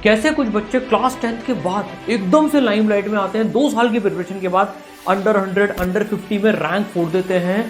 कैसे कुछ बच्चे क्लास 10th के बाद एकदम से लाइमलाइट में आते हैं, 2 साल की प्रिपरेशन के बाद अंडर 100 अंडर 50 में रैंक फोड़ देते हैं।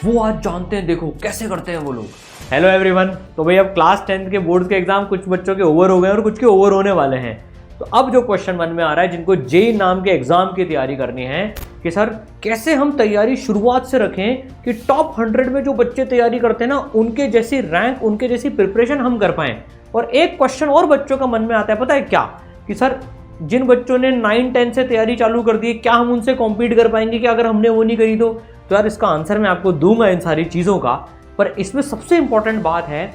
वो आज जानते हैं, देखो कैसे करते हैं वो लोग। Hello everyone. तो भाई अब क्लास 10th के बोर्ड्स के एग्जाम कुछ बच्चों के ओवर हो गए और कुछ के ओवर होने वाले हैं। तो अब जो क्वेश्चन मन में आ रहा है, जिनको जेईई नाम के एग्जाम की तैयारी करनी है, कि सर कैसे हम तैयारी शुरुआत से रखें कि टॉप 100 में जो बच्चे तैयारी करते हैं ना, उनके जैसी रैंक, उनके जैसी प्रिपरेशन हम कर पाएं। और एक क्वेश्चन और बच्चों का मन में आता है, पता है क्या, कि सर जिन बच्चों ने 9-10 से तैयारी चालू कर दी है, क्या हम उनसे कॉम्पीट कर पाएंगे कि अगर हमने वो नहीं करी तो यार इसका आंसर मैं आपको दूंगा इन सारी चीज़ों का। पर इसमें सबसे इंपॉर्टेंट बात है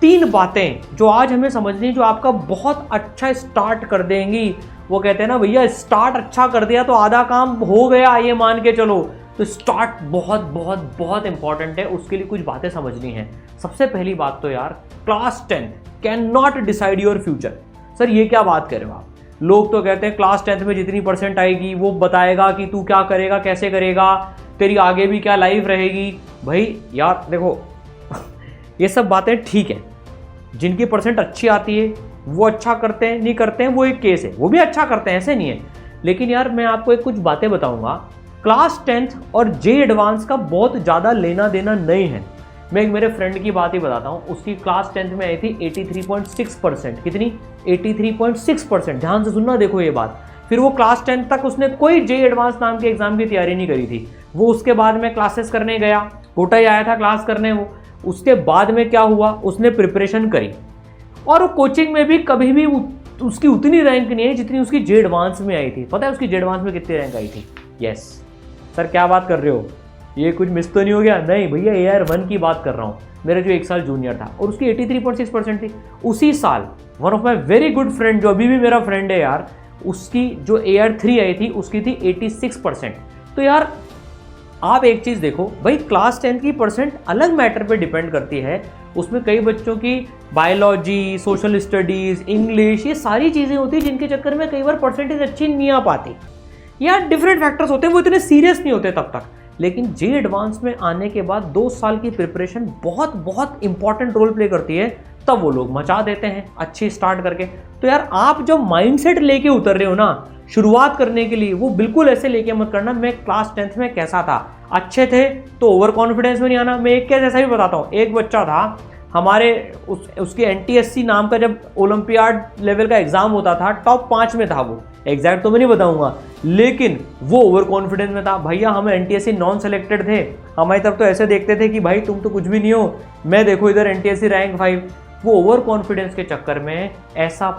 3 बातें जो आज हमें समझनी है, जो आपका बहुत अच्छा स्टार्ट कर देंगी। वो कहते हैं ना भैया, स्टार्ट अच्छा कर दिया तो आधा काम हो गया, ये मान के चलो। तो स्टार्ट बहुत बहुत बहुत इंपॉर्टेंट है, उसके लिए कुछ बातें समझनी है। सबसे पहली बात तो यार, class 10 can not decide your future. Sir ये क्या बात कर रहे हो आप? लोग तो कहते हैं क्लास 10th में जितनी परसेंट आएगी वो बताएगा कि तू क्या करेगा, कैसे करेगा, तेरी आगे भी क्या लाइफ रहेगी। भाई यार देखो ये सब बातें ठीक है, जिनकी परसेंट अच्छी आती है वो अच्छा करते हैं, नहीं करते हैं वो एक केस है, वो भी अच्छा करते हैं, ऐसे नहीं है। लेकिन यार मैं आपको कुछ बातें बताऊंगा, क्लास 10th और जेईई एडवांस का बहुत ज़्यादा लेना देना नहीं है। मैं एक मेरे फ्रेंड की बात ही बताता हूँ, उसकी क्लास 10th में आई थी 83.6%। कितनी? 83.6%। ध्यान से सुनना, देखो ये बात। फिर वो क्लास 10th तक उसने कोई जेईई एडवांस नाम के एग्जाम की तैयारी नहीं करी थी। वो उसके बाद में क्लासेस करने गया, कोटा ही आया था क्लास करने वो। उसके बाद में क्या हुआ, उसने प्रिपरेशन करी और कोचिंग में भी कभी भी उसकी उतनी रैंक नहीं है जितनी उसकी जेईई एडवांस में आई थी। पता है उसकी जेईई एडवांस में कितनी रैंक आई थी? यस सर, क्या बात कर रहे हो, ये कुछ मिस तो नहीं हो गया? नहीं भैया, AR1 की बात कर रहा हूँ, मेरा जो 1 साल जूनियर था, और उसकी 83.6% थी। उसी साल one of my very good friend, जो अभी भी मेरा फ्रेंड है यार, उसकी जो AR3 आई थी उसकी थी 86%। तो यार आप एक चीज़ देखो भाई, क्लास 10th की परसेंट अलग मैटर पे डिपेंड करती है। उसमें कई बच्चों की बायोलॉजी, सोशल स्टडीज़, इंग्लिश, ये सारी चीज़ें होती हैं जिनके चक्कर में कई बार परसेंटेज अच्छी नहीं आ पाती। या डिफरेंट फैक्टर्स होते हैं, वो इतने सीरियस नहीं होते तब तक। लेकिन जेईई एडवांस में आने के बाद 2 साल की प्रिपरेशन बहुत बहुत इंपॉर्टेंट रोल प्ले करती है, तब वो लोग मचा देते हैं अच्छी स्टार्ट करके। तो यार आप जो माइंडसेट लेके उतर रहे हो ना शुरुआत करने के लिए, वो बिल्कुल ऐसे लेके मत करना मैं क्लास 10th में कैसा था, अच्छे थे तो ओवर कॉन्फिडेंस में नहीं आना। मैं एक केस ऐसा भी बताता हूँ। एक बच्चा था हमारे, उसके NTSC नाम का जब ओलंपियाड लेवल का एग्जाम होता था, टॉप 5 में था वो। एग्जैक्ट तो मैं नहीं बताऊंगा, लेकिन वो ओवर कॉन्फिडेंस में था। भैया हम NTSC नॉन सेलेक्टेड थे, हमारी तरफ तो ऐसे देखते थे कि भाई तुम तो कुछ भी नहीं हो, मैं देखो इधर NTSC रैंक 5। वो ओवर कॉन्फिडेंस के चक्कर में ऐसा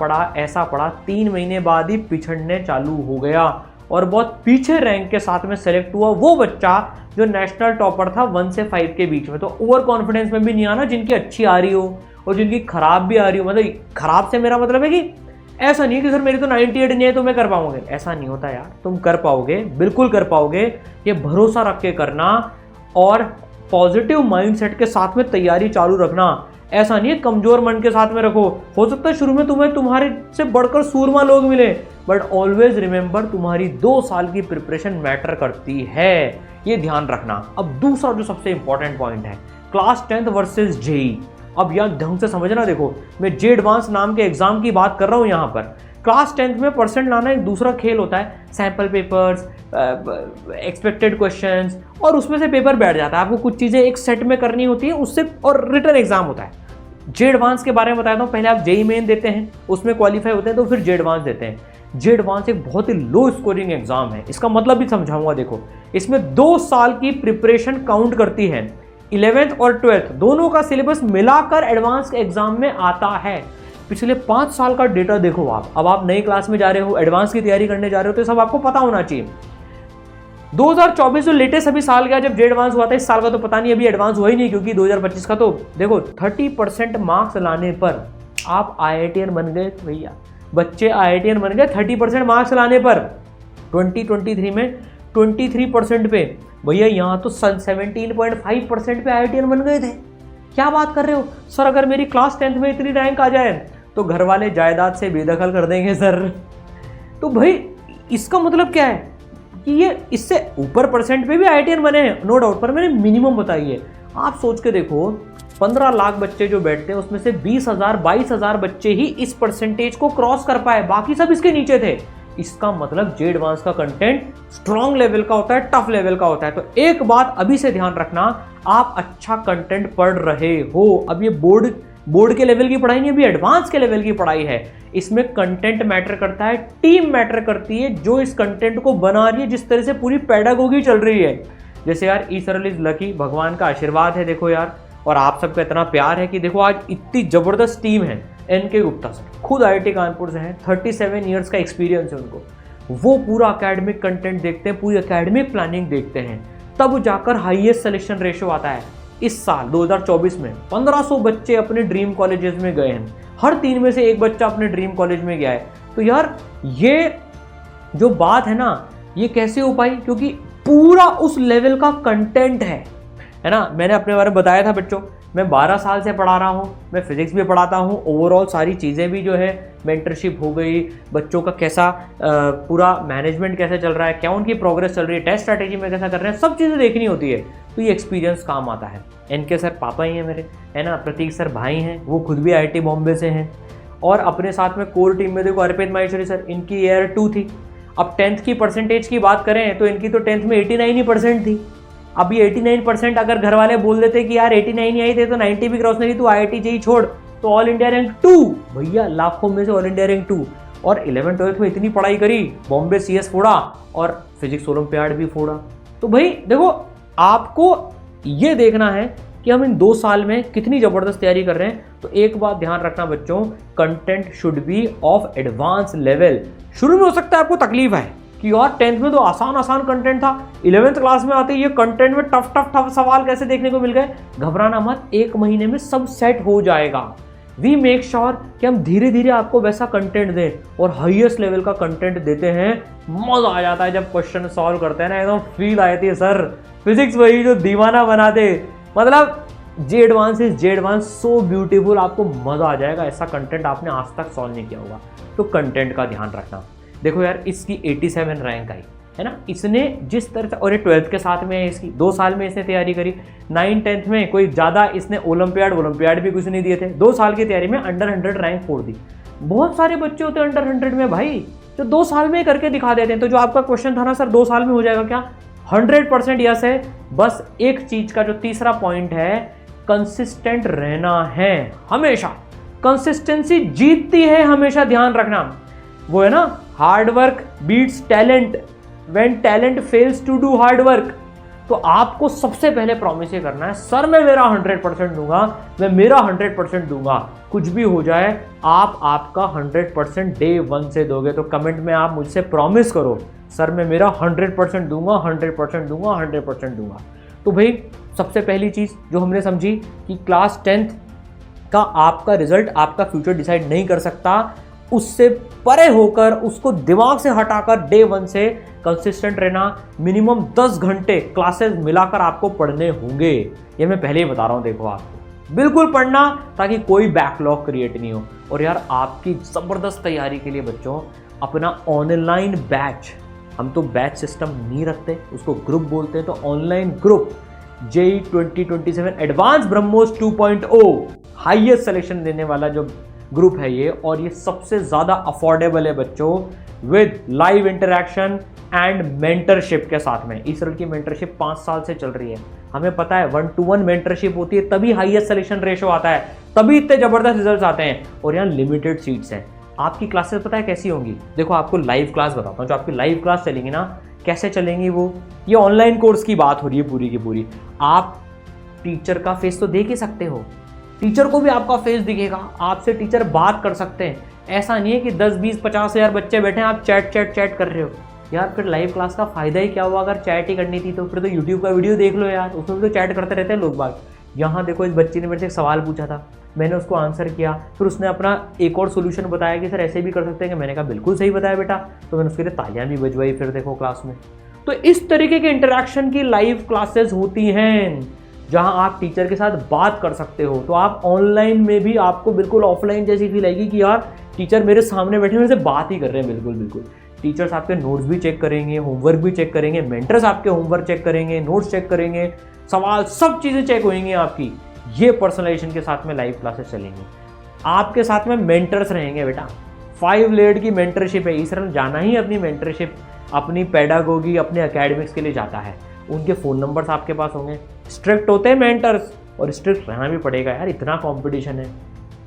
पड़ा 3 महीने बाद ही पिछड़ने चालू हो गया और बहुत पीछे रैंक के साथ में सेलेक्ट हुआ वो बच्चा जो नेशनल टॉपर था 1 से 5 के बीच में। तो ओवर कॉन्फिडेंस में भी नहीं आना, जिनकी अच्छी आ रही हो और जिनकी खराब भी आ रही हो। मतलब खराब से मेरा मतलब है कि ऐसा नहीं है कि सर मेरी तो 98 नहीं है तो मैं कर पाऊंगे, ऐसा नहीं होता यार। तुम कर पाओगे, बिल्कुल कर पाओगे, ये भरोसा रख के करना और पॉजिटिव माइंडसेट के साथ में तैयारी चालू रखना। ऐसा नहीं है कमजोर मन के साथ में रखो। हो सकता है शुरू में तुम्हें तुम्हारे से बढ़कर सूरमा लोग मिले, बट ऑलवेज रिमेंबर तुम्हारी 2 साल की प्रिपरेशन मैटर करती है, ये ध्यान रखना। अब दूसरा जो सबसे इंपॉर्टेंट पॉइंट है, क्लास 10th वर्सेस जेईई। अब यार ढंग से समझना, देखो मैं जेईई एडवांस नाम के एग्जाम की बात कर रहा हूँ यहाँ पर। क्लास 10th में परसेंट लाना एक दूसरा खेल होता है, सैम्पल पेपर्स, एक्सपेक्टेड क्वेश्चंस, और उसमें से पेपर बैठ जाता है। आपको कुछ चीज़ें एक सेट में करनी होती है उससे, और रिटन एग्जाम होता है। जेईई एडवांस के बारे में बताता हूँ। पहले आप जेईई मेन देते हैं, उसमें क्वालिफाई होते हैं, तो फिर जेईई एडवांस देते हैं। जेईई एडवांस एक बहुत ही लो स्कोरिंग एग्जाम है, इसका मतलब भी समझाऊंगा। देखो इसमें 2 साल की प्रिपरेशन काउंट करती है। 11th और 12th दोनों का सिलेबस मिलाकर एडवांस एग्जाम में आता है। पिछले 5 साल का डेटा देखो आप। अब आप नई क्लास में जा रहे हो, एडवांस की तैयारी करने जा रहे हो, तो सब आपको पता होना चाहिए। 2024 जो लेटेस्ट अभी साल गया जब जेईई एडवांस हुआ था, इस साल का तो पता नहीं, अभी एडवांस हुआ ही नहीं, क्योंकि 2025 का तो देखो 30% मार्क्स लाने पर आप IITian बन गए भैया। बच्चे IITian बन गए 30% मार्क्स लाने पर। 2023 में 23% पे भैया, यहाँ तो 17.5% पे IITian बन गए थे। क्या बात कर रहे हो सर? अगर मेरी क्लास 10th में इतनी रैंक आ जाए तो घर वाले जायदाद से बेदखल कर देंगे सर। तो भाई इसका मतलब क्या है कि ये इससे ऊपर परसेंट पे भी IITian बने हैं, नो डाउट, पर मैंने मिनिमम बताई है। आप सोच के देखो 15 लाख बच्चे जो बैठते हैं उसमें से 20,000 22,000 बच्चे ही इस परसेंटेज को क्रॉस कर पाए, बाकी सब इसके नीचे थे। इसका मतलब जे एडवांस का कंटेंट स्ट्रॉन्ग लेवल का होता है, टफ लेवल का होता है। तो एक बात अभी से ध्यान रखना, आप अच्छा कंटेंट पढ़ रहे हो, अब ये बोर्ड के लेवल की पढ़ाई नहीं, अभी एडवांस के लेवल की पढ़ाई है। इसमें कंटेंट मैटर करता है, टीम मैटर करती है जो इस कंटेंट को बना रही है, जिस तरह से पूरी पेडागोगी चल रही है। जैसे यार ई सरल इज लकी, भगवान का आशीर्वाद है देखो यार, और आप सबका इतना प्यार है कि देखो आज इतनी जबरदस्त टीम है। एनके गुप्ता सर खुद आईआईटी कानपुर से हैं, 37 ईयर्स का एक्सपीरियंस है उनको। वो पूरा एकेडमिक कंटेंट देखते हैं, पूरी एकेडमिक प्लानिंग देखते हैं, तब जाकर हाईएस्ट सिलेक्शन रेशो आता है। इस साल 2024 में 1500 बच्चे अपने ड्रीम कॉलेजेस में गए हैं, हर 3 में से एक बच्चा अपने ड्रीम कॉलेज में गया है। तो यार ये जो बात है ना, ये कैसे हो पाई? क्योंकि पूरा उस लेवल का कंटेंट है ना। मैंने अपने बारे में बताया था बच्चों, मैं 12 साल से पढ़ा रहा हूँ, मैं फिजिक्स भी पढ़ाता हूँ, ओवरऑल सारी चीज़ें भी जो है, मेंटरशिप हो गई, बच्चों का कैसा पूरा मैनेजमेंट कैसे चल रहा है, क्या उनकी प्रोग्रेस चल रही है, टेस्ट स्ट्रैटेजी में कैसा कर रहे हैं, सब चीज़ें देखनी होती है। तो ये एक्सपीरियंस काम आता है। एनके सर पापा ही हैं मेरे, है ना, प्रतीक सर भाई हैं, वो खुद भी आईआईटी बॉम्बे से हैं, और अपने साथ में कोर टीम में देखो अर्पित माहेश्वरी सर, इनकी ईयर 2 थी। अब 10th की परसेंटेज की बात करें तो इनकी तो 10th में 89% थी। अब ये 89% अगर घर वाले बोल देते कि यार 89 ही आई थे तो 90 भी क्रॉस नहीं, तू आईआईटी जेईई छोड़, तो ऑल इंडिया रैंक 2, भैया लाखों में से ऑल इंडिया रैंक 2। और 11th-12th में इतनी पढ़ाई करी, बॉम्बे CS फोड़ा और फिजिक्स ओलंपियाड भी फोड़ा। तो भाई देखो, आपको ये देखना है कि हम इन 2 साल में कितनी ज़बरदस्त तैयारी कर रहे हैं। तो एक बात ध्यान रखना बच्चों, content should be of advance level. शुरू में हो सकता है आपको तकलीफ है कि यार 10th में तो आसान कंटेंट था, 11th क्लास में आते ही ये कंटेंट में टफ सवाल कैसे देखने को मिल गए। घबराना मत, 1 महीने में सब सेट हो जाएगा। वी मेक श्योर कि हम धीरे धीरे आपको वैसा कंटेंट दें, और हाईएस्ट लेवल का कंटेंट देते हैं। मजा आ जाता है जब क्वेश्चन सॉल्व करते हैं ना, एकदम फील आती है सर, फिजिक्स वही जो दीवाना बना दे। मतलब जे एडवांस सो ब्यूटीफुल, आपको मजा आ जाएगा। ऐसा कंटेंट आपने आज तक सॉल्व नहीं किया होगा। तो कंटेंट का ध्यान रखना। देखो यार, इसकी 87 रैंक आई है ना, इसने जिस तरह से, और ये 12th के साथ में है इसकी, 2 साल में इसने तैयारी करी। 9th-10th में कोई ज़्यादा इसने ओलंपियाड भी कुछ नहीं दिए थे, 2 साल की तैयारी में अंडर 100 रैंक फोड़ दी। बहुत सारे बच्चे होते हैं अंडर 100 में भाई, जो 2 साल में करके दिखा देते हैं। तो जो आपका क्वेश्चन था ना सर 2 साल में हो जाएगा क्या, 100% यस है। बस एक चीज़ का जो तीसरा पॉइंट है, कंसिस्टेंट रहना है हमेशा। कंसिस्टेंसी जीतती है हमेशा, ध्यान रखना। वो है ना, hard work beats talent when talent fails to do hard work. तो आपको सबसे पहले प्रॉमिस ये करना है, सर मैं मेरा 100% दूंगा, मैं मेरा 100% दूंगा, कुछ भी हो जाए आप आपका 100% डे 1 से दोगे। तो कमेंट में आप मुझसे प्रॉमिस करो, सर मैं मेरा 100% दूंगा, 100% दूंगा, 100% दूंगा। तो भाई सबसे पहली चीज़ जो हमने समझी कि क्लास 10th का आपका रिजल्ट आपका फ्यूचर डिसाइड नहीं कर सकता, उससे परे होकर, उसको दिमाग से हटाकर डे 1 से कंसिस्टेंट रहना। मिनिमम 10 घंटे क्लासेस मिलाकर आपको पढ़ने होंगे, ये मैं पहले ही बता रहा हूँ। देखो आपको बिल्कुल पढ़ना, ताकि कोई बैकलॉग क्रिएट नहीं हो। और यार आपकी ज़बरदस्त तैयारी के लिए बच्चों, अपना ऑनलाइन बैच, हम तो बैच सिस्टम नहीं रखते, उसको ग्रुप बोलते हैं, तो online group JEE 2027 advance BrahMos 2.0 highest selection देने वाला जो ग्रुप है ये, और ये सबसे ज़्यादा अफोर्डेबल है बच्चों, with live interaction and mentorship के साथ में। इस तरह की मेंटरशिप 5 साल से चल रही है, हमें पता है 1-to-1 मेंटरशिप होती है, तभी हाईएस्ट सिलेक्शन रेशो आता है, तभी इतने ज़बरदस्त रिजल्ट आते हैं। और यहाँ लिमिटेड सीट्स हैं। आपकी क्लासेस पता है कैसी होंगी, देखो आपको लाइव क्लास बताता हूँ। जो आपकी लाइव क्लास चलेंगी ना, कैसे चलेंगी वो, ये ऑनलाइन कोर्स की बात हो रही है पूरी की पूरी। आप टीचर का फेस तो देख ही सकते हो, टीचर को भी आपका फेस दिखेगा, आपसे टीचर बात कर सकते हैं। ऐसा नहीं है कि 10, 20, 50 हज़ार बच्चे बैठे हैं, आप चैट कर रहे हो। यार फिर लाइव क्लास का फ़ायदा ही क्या हुआ, अगर चैट ही करनी थी तो फिर तो यूट्यूब का वीडियो देख लो यार, उसमें भी तो चैट करते रहते हैं लोग बाग। यहाँ देखो, इस बच्चे ने मेरे से एक सवाल पूछा था, मैंने उसको आंसर किया, फिर उसने अपना एक और सोल्यूशन बताया कि सर ऐसे भी कर सकते हैं, कि मैंने कहा बिल्कुल सही बताया बेटा, तो मैंने उसके लिए तालियां भी बजवाई फिर देखो क्लास में। तो इस तरीके के इंटरेक्शन की लाइव क्लासेस होती हैं, जहां आप टीचर के साथ बात कर सकते हो। तो आप ऑनलाइन में भी आपको बिल्कुल ऑफलाइन जैसी फील आएगी कि यार टीचर मेरे सामने बैठे मेरे से बात ही कर रहे हैं। बिल्कुल बिल्कुल टीचर्स आपके नोट्स भी चेक करेंगे, होमवर्क भी चेक करेंगे, मेंटर्स आपके होमवर्क चेक करेंगे, नोट्स चेक करेंगे, सवाल सब चीज़ें चेक होंगी आपकी। ये पर्सनलाइजेशन के साथ में लाइव क्लासेस चलेंगी। आपके साथ में मेंटर्स रहेंगे बेटा। 5 लेयर्ड की मेंटरशिप है। ईसरन जाना ही अपनी मेंटरशिप, अपनी पेडागोगी, अपने एकेडमिक्स के लिए जाता है। उनके फ़ोन नंबर्स आपके पास होंगे। स्ट्रिक्ट होते हैं मेंटर्स, और स्ट्रिक्ट रहना भी पड़ेगा यार, इतना कंपटीशन है।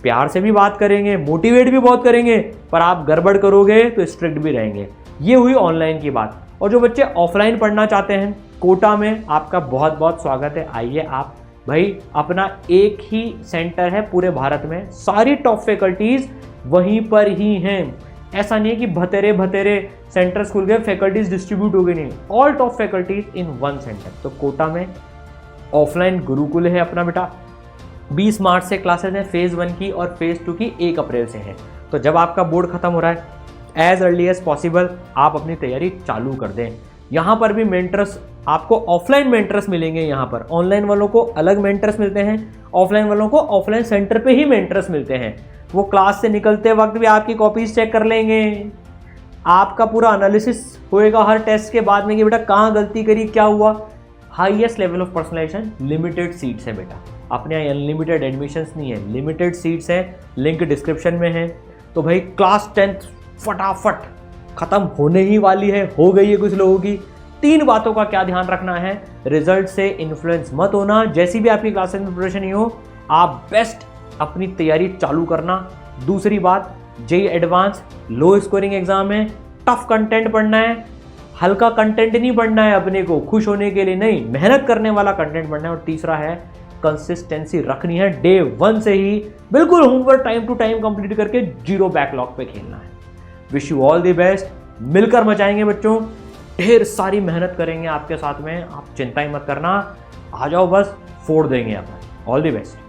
प्यार से भी बात करेंगे, मोटिवेट भी बहुत करेंगे, पर आप गड़बड़ करोगे तो स्ट्रिक्ट भी रहेंगे। ये हुई ऑनलाइन की बात। और जो बच्चे ऑफलाइन पढ़ना चाहते हैं कोटा में, आपका बहुत बहुत स्वागत है। आइए आप भाई, अपना एक ही सेंटर है पूरे भारत में, सारी टॉप फैकल्टीज़ वहीं पर ही हैं। ऐसा नहीं है कि भतेरे सेंटर्स खुल गए, फैकल्टीज डिस्ट्रीब्यूट हो गई, नहीं, all top faculties in one centre. तो कोटा में ऑफलाइन गुरुकुल है अपना बेटा। 20 मार्च से क्लासेस हैं, फेज़ 1 की, और फेज़ 2 की 1 अप्रैल से है। तो जब आपका बोर्ड खत्म हो रहा है, एज अर्ली एज पॉसिबल आप अपनी तैयारी चालू कर दें। यहाँ पर भी मेंटर्स आपको ऑफलाइन मेंटर्स मिलेंगे। यहाँ पर ऑनलाइन वालों को अलग मेंटर्स मिलते हैं, ऑफलाइन वालों को ऑफलाइन सेंटर पे ही मेंटर्स मिलते हैं। वो क्लास से निकलते वक्त भी आपकी कॉपीज चेक कर लेंगे, आपका पूरा एनालिसिस होएगा हर टेस्ट के बाद में कि बेटा कहाँ गलती करी, क्या हुआ। Highest level of personalisation, limited seats है बेटा। अपने यहाँ अनलिमिटेड एडमिशन्स नहीं है, लिमिटेड सीट्स हैं, लिंक डिस्क्रिप्शन में है। तो भाई क्लास 10th फटाफट खत्म होने ही वाली है, हो गई है कुछ लोगों की। 3 बातों का क्या ध्यान रखना है, रिजल्ट से इन्फ्लुएंस मत होना, जैसी भी आपकी क्लास 10 में प्रिपरेशन ही हो, आप बेस्ट अपनी तैयारी चालू करना। दूसरी बात, JEE advance low scoring exam है, टफ कंटेंट पढ़ना है, हल्का कंटेंट नहीं पढ़ना है अपने को खुश होने के लिए, नहीं, मेहनत करने वाला कंटेंट पढ़ना है। और तीसरा है, कंसिस्टेंसी रखनी है, डे 1 से ही बिल्कुल homework time to time complete करके 0 बैकलॉग पे खेलना है। Wish you all the best, मिलकर मचाएंगे बच्चों, ढेर सारी मेहनत करेंगे आपके साथ में, आप चिंता ही मत करना, आ जाओ बस, फोड़ देंगे अपन। All the best.